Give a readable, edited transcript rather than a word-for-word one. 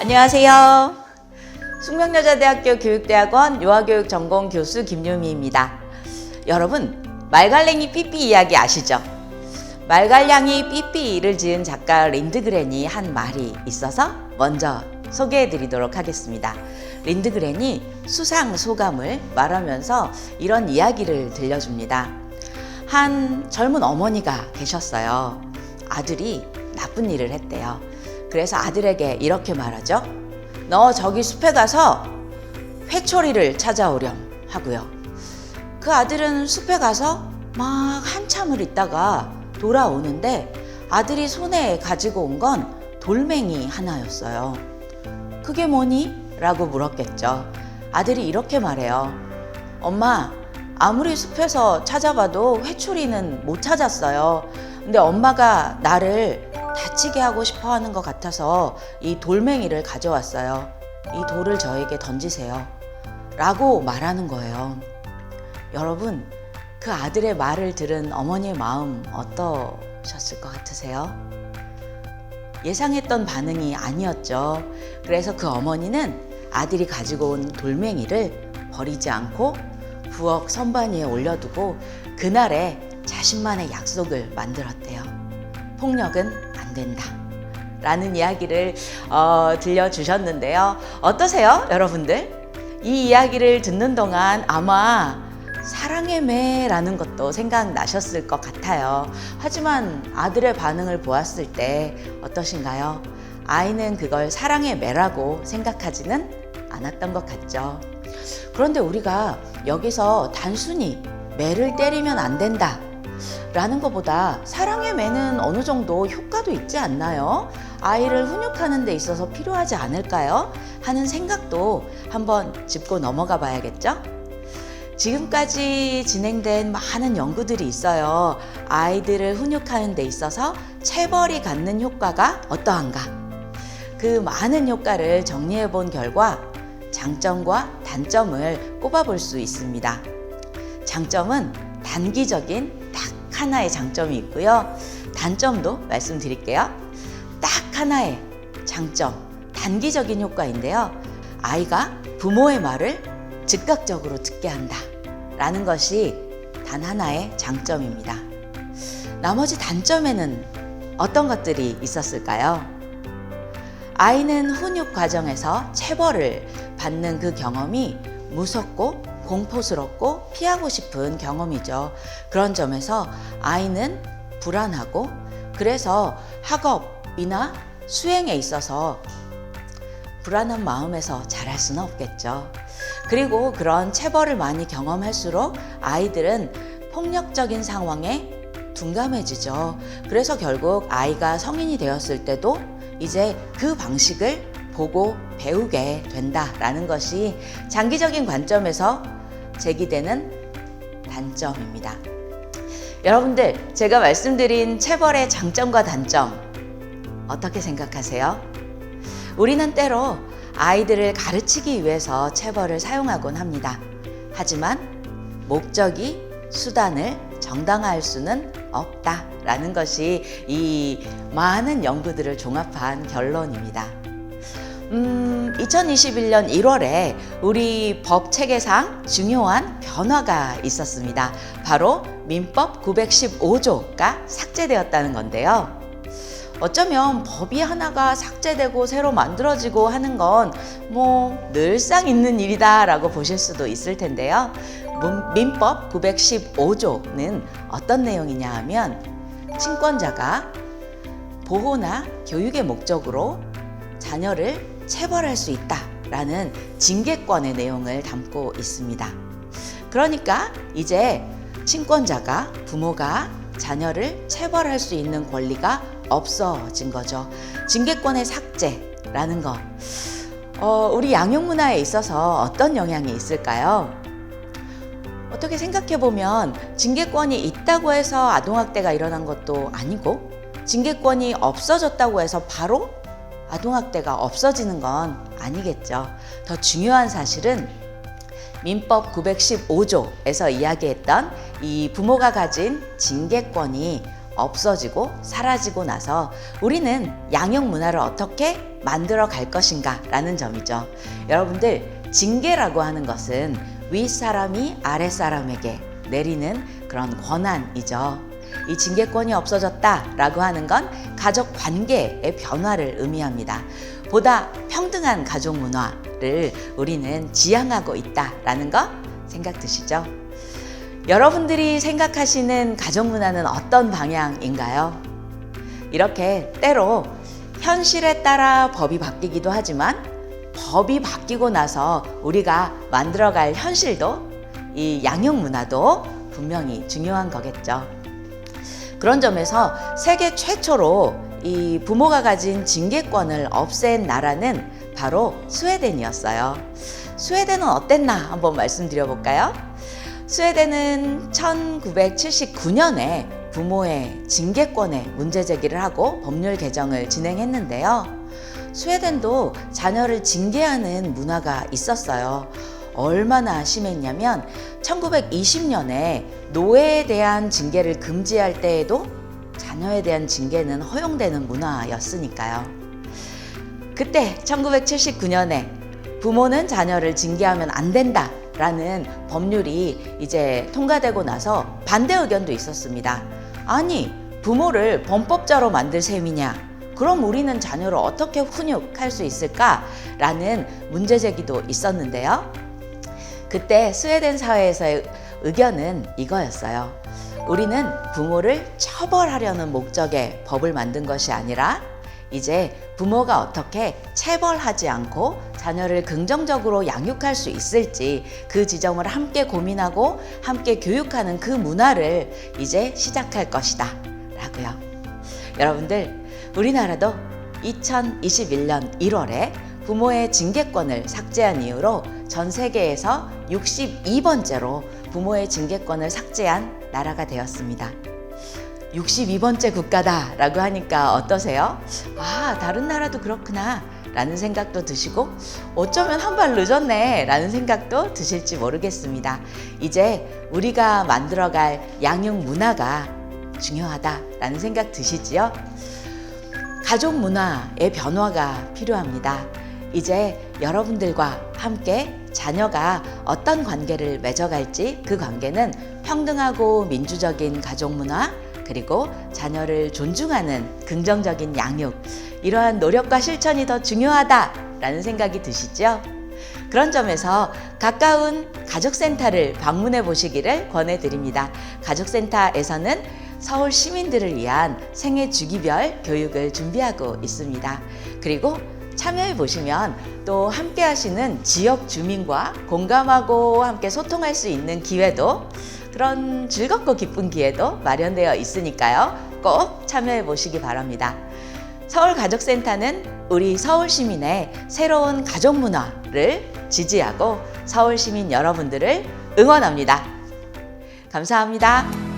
안녕하세요. 숙명여자대학교 교육대학원 유아교육 전공 교수 김유미입니다. 여러분, 말갈랭이 삐삐 이야기 아시죠? 말갈량이 삐삐를 지은 작가 린드그렌이 한 말이 있어서 먼저 소개해드리도록 하겠습니다. 린드그렌이 수상 소감을 말하면서 이런 이야기를 들려줍니다. 한 젊은 어머니가 계셨어요. 아들이 나쁜 일을 했대요. 그래서 아들에게 이렇게 말하죠. 너 저기 숲에 가서 회초리를 찾아오렴 하고요. 그 아들은 숲에 가서 막 한참을 있다가 돌아오는데 아들이 손에 가지고 온 건 돌멩이 하나였어요. 그게 뭐니? 라고 물었겠죠. 아들이 이렇게 말해요. 엄마, 아무리 숲에서 찾아봐도 회초리는 못 찾았어요. 근데 엄마가 나를 다치게 하고 싶어 하는 것 같아서 이 돌멩이를 가져왔어요. 이 돌을 저에게 던지세요. 라고 말하는 거예요. 여러분, 그 아들의 말을 들은 어머니의 마음 어떠셨을 것 같으세요? 예상했던 반응이 아니었죠. 그래서 그 어머니는 아들이 가지고 온 돌멩이를 버리지 않고 부엌 선반 위에 올려두고 그날에 자신만의 약속을 만들었대요. 폭력은 안 된다 라는 이야기를 들려주셨는데요. 어떠세요, 여러분들? 이 이야기를 듣는 동안 아마 사랑의 매라는 것도 생각나셨을 것 같아요. 하지만 아들의 반응을 보았을 때 어떠신가요? 아이는 그걸 사랑의 매라고 생각하지는 않았던 것 같죠. 그런데 우리가 여기서 단순히 매를 때리면 안 된다 라는 것보다 사랑의 매는 어느 정도 효과도 있지 않나요? 아이를 훈육하는 데 있어서 필요하지 않을까요? 하는 생각도 한번 짚고 넘어가 봐야겠죠? 지금까지 진행된 많은 연구들이 있어요. 아이들을 훈육하는 데 있어서 체벌이 갖는 효과가 어떠한가? 그 많은 효과를 정리해 본 결과 장점과 단점을 꼽아볼 수 있습니다. 장점은 단기적인 딱 하나의 장점이 있고요. 단점도 말씀드릴게요. 딱 하나의 장점, 단기적인 효과인데요. 아이가 부모의 말을 즉각적으로 듣게 한다 라는 것이 단 하나의 장점입니다. 나머지 단점에는 어떤 것들이 있었을까요? 아이는 훈육 과정에서 체벌을 받는 그 경험이 무섭고 공포스럽고 피하고 싶은 경험이죠. 그런 점에서 아이는 불안하고 그래서 학업이나 수행에 있어서 불안한 마음에서 자랄 수는 없겠죠. 그리고 그런 체벌을 많이 경험할수록 아이들은 폭력적인 상황에 둔감해지죠. 그래서 결국 아이가 성인이 되었을 때도 이제 그 방식을 보고 배우게 된다라는 것이 장기적인 관점에서 제기되는 단점입니다. 여러분들, 제가 말씀드린 체벌의 장점과 단점 어떻게 생각하세요? 우리는 때로 아이들을 가르치기 위해서 체벌을 사용하곤 합니다. 하지만 목적이 수단을 정당화할 수는 없다라는 것이 이 많은 연구들을 종합한 결론입니다. 2021년 1월에 우리 법 체계상 중요한 변화가 있었습니다. 바로 민법 915조가 삭제되었다는 건데요. 어쩌면 법이 하나가 삭제되고 새로 만들어지고 하는 건 늘상 있는 일이다 라고 보실 수도 있을 텐데요. 민법 915조는 어떤 내용이냐 하면 친권자가 보호나 교육의 목적으로 자녀를 체벌할 수 있다라는 징계권의 내용을 담고 있습니다. 그러니까 이제 친권자가, 부모가 자녀를 체벌할 수 있는 권리가 없어진 거죠. 징계권의 삭제라는 거. 우리 양육 문화에 있어서 어떤 영향이 있을까요? 어떻게 생각해보면 징계권이 있다고 해서 아동학대가 일어난 것도 아니고 징계권이 없어졌다고 해서 바로 아동학대가 없어지는 건 아니겠죠. 더 중요한 사실은 민법 915조에서 이야기했던 이 부모가 가진 징계권이 없어지고 사라지고 나서 우리는 양육 문화를 어떻게 만들어 갈 것인가 라는 점이죠. 여러분들, 징계라고 하는 것은 윗사람이 아랫사람에게 내리는 그런 권한이죠. 이 징계권이 없어졌다라고 하는 건 가족 관계의 변화를 의미합니다. 보다 평등한 가족 문화를 우리는 지향하고 있다라는 거 생각 드시죠? 여러분들이 생각하시는 가족 문화는 어떤 방향인가요? 이렇게 때로 현실에 따라 법이 바뀌기도 하지만 법이 바뀌고 나서 우리가 만들어갈 현실도, 이 양육 문화도 분명히 중요한 거겠죠. 그런 점에서 세계 최초로 이 부모가 가진 징계권을 없앤 나라는 바로 스웨덴이었어요. 스웨덴은 어땠나 한번 말씀드려볼까요? 스웨덴은 1979년에 부모의 징계권에 문제 제기를 하고 법률 개정을 진행했는데요. 스웨덴도 자녀를 징계하는 문화가 있었어요. 얼마나 심했냐면 1920년에 노예에 대한 징계를 금지할 때에도 자녀에 대한 징계는 허용되는 문화였으니까요. 그때 1979년에 부모는 자녀를 징계하면 안 된다라는 법률이 이제 통과되고 나서 반대 의견도 있었습니다. 아니, 부모를 범법자로 만들 셈이냐? 그럼 우리는 자녀를 어떻게 훈육할 수 있을까라는 문제 제기도 있었는데요. 그때 스웨덴 사회에서의 의견은 이거였어요. 우리는 부모를 처벌하려는 목적의 법을 만든 것이 아니라 이제 부모가 어떻게 체벌하지 않고 자녀를 긍정적으로 양육할 수 있을지 그 지점을 함께 고민하고 함께 교육하는 그 문화를 이제 시작할 것이다 라고요. 여러분들, 우리나라도 2021년 1월에 부모의 징계권을 삭제한 이후로 전 세계에서 62번째로 부모의 징계권을 삭제한 나라가 되었습니다. 62번째 국가다라고 하니까 어떠세요? 아, 다른 나라도 그렇구나 라는 생각도 드시고 어쩌면 한 발 늦었네 라는 생각도 드실지 모르겠습니다. 이제 우리가 만들어갈 양육 문화가 중요하다라는 생각 드시지요? 가족 문화의 변화가 필요합니다. 이제 여러분들과 함께 자녀가 어떤 관계를 맺어갈지 그 관계는 평등하고 민주적인 가족 문화, 그리고 자녀를 존중하는 긍정적인 양육, 이러한 노력과 실천이 더 중요하다라는 생각이 드시죠? 그런 점에서 가까운 가족센터를 방문해 보시기를 권해드립니다. 가족센터에서는 서울 시민들을 위한 생애 주기별 교육을 준비하고 있습니다. 그리고 참여해 보시면 또 함께 하시는 지역 주민과 공감하고 함께 소통할 수 있는 기회도, 그런 즐겁고 기쁜 기회도 마련되어 있으니까요. 꼭 참여해 보시기 바랍니다. 서울가족센터는 우리 서울 시민의 새로운 가족 문화를 지지하고 서울 시민 여러분들을 응원합니다. 감사합니다.